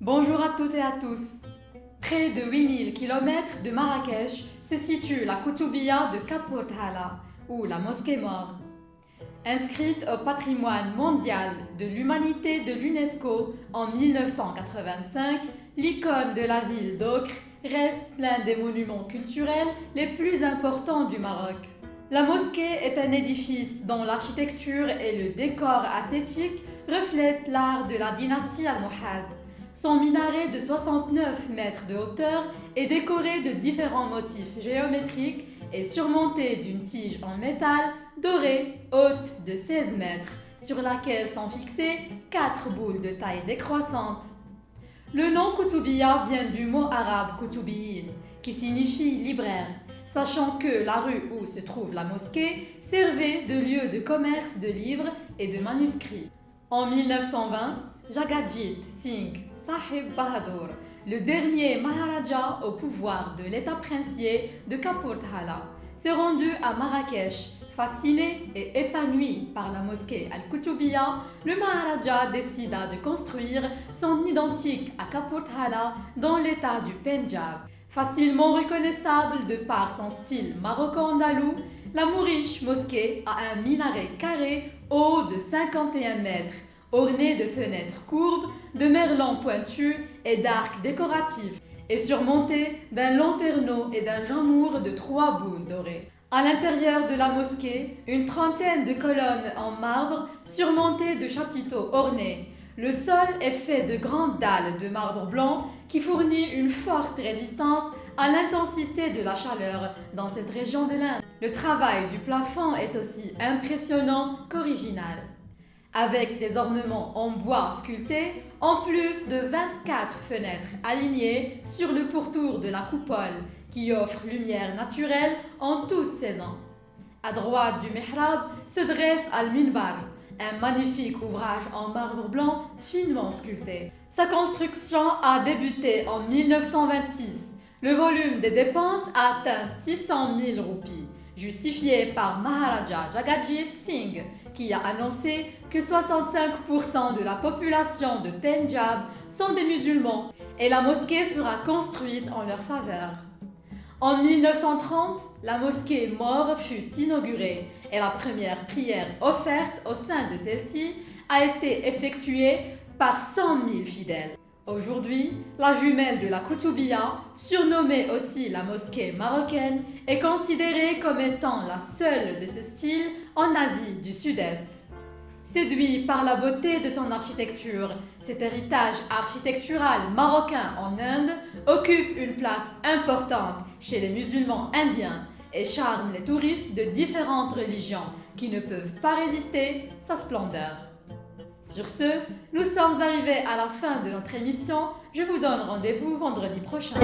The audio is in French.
Bonjour à toutes et à tous. Près de 8000 km de Marrakech se situe la Koutoubia de Kapurt Hala, ou la mosquée mort. Inscrite au patrimoine mondial de l'humanité de l'UNESCO en 1985, l'icône de la ville d'Ocre reste l'un des monuments culturels les plus importants du Maroc. La mosquée est un édifice dont l'architecture et le décor ascétique reflètent l'art de la dynastie almohade. Son minaret de 69 mètres de hauteur est décoré de différents motifs géométriques et surmonté d'une tige en métal doré haute de 16 mètres, sur laquelle sont fixées 4 boules de taille décroissante. Le nom Koutoubia vient du mot arabe Koutubiyin, qui signifie libraire, sachant que la rue où se trouve la mosquée servait de lieu de commerce de livres et de manuscrits. En 1920, Jagadjit Singh Sahib Bahadur, le dernier Maharaja au pouvoir de l'état princier de Kapurt Hala, s'est rendu à Marrakech. Fasciné et épanoui par la mosquée Al-Koutoubia, le Maharaja décida de construire son identique à Kapurt Hala dans l'état du Pendjab. Facilement reconnaissable de par son style maroco-andalou, la mooriche mosquée a un minaret carré haut de 51 mètres, orné de fenêtres courbes, de merlons pointus et d'arcs décoratifs, et surmonté d'un lanterneau et d'un jamour de 3 boules dorées. À l'intérieur de la mosquée, une trentaine de colonnes en marbre surmontées de chapiteaux ornés. Le sol est fait de grandes dalles de marbre blanc qui fournit une forte résistance à l'intensité de la chaleur dans cette région de l'Inde. Le travail du plafond est aussi impressionnant qu'original, avec des ornements en bois sculptés, en plus de 24 fenêtres alignées sur le pourtour de la coupole, qui offre lumière naturelle en toute saison. À droite du mihrab se dresse Al-Minbar, un magnifique ouvrage en marbre blanc finement sculpté. Sa construction a débuté en 1926. Le volume des dépenses a atteint 600 000 roupies, justifié par Maharaja Jagadjit Singh, qui a annoncé que 65% de la population de Pendjab sont des musulmans et la mosquée sera construite en leur faveur. En 1930, la mosquée mort fut inaugurée et la première prière offerte au sein de celle-ci a été effectuée par 100 000 fidèles. Aujourd'hui, la jumelle de la Koutoubia, surnommée aussi la mosquée marocaine, est considérée comme étant la seule de ce style en Asie du Sud-Est. Séduit par la beauté de son architecture, cet héritage architectural marocain en Inde occupe une place importante chez les musulmans indiens et charme les touristes de différentes religions qui ne peuvent pas résister à sa splendeur. Sur ce, nous sommes arrivés à la fin de notre émission. Je vous donne rendez-vous vendredi prochain.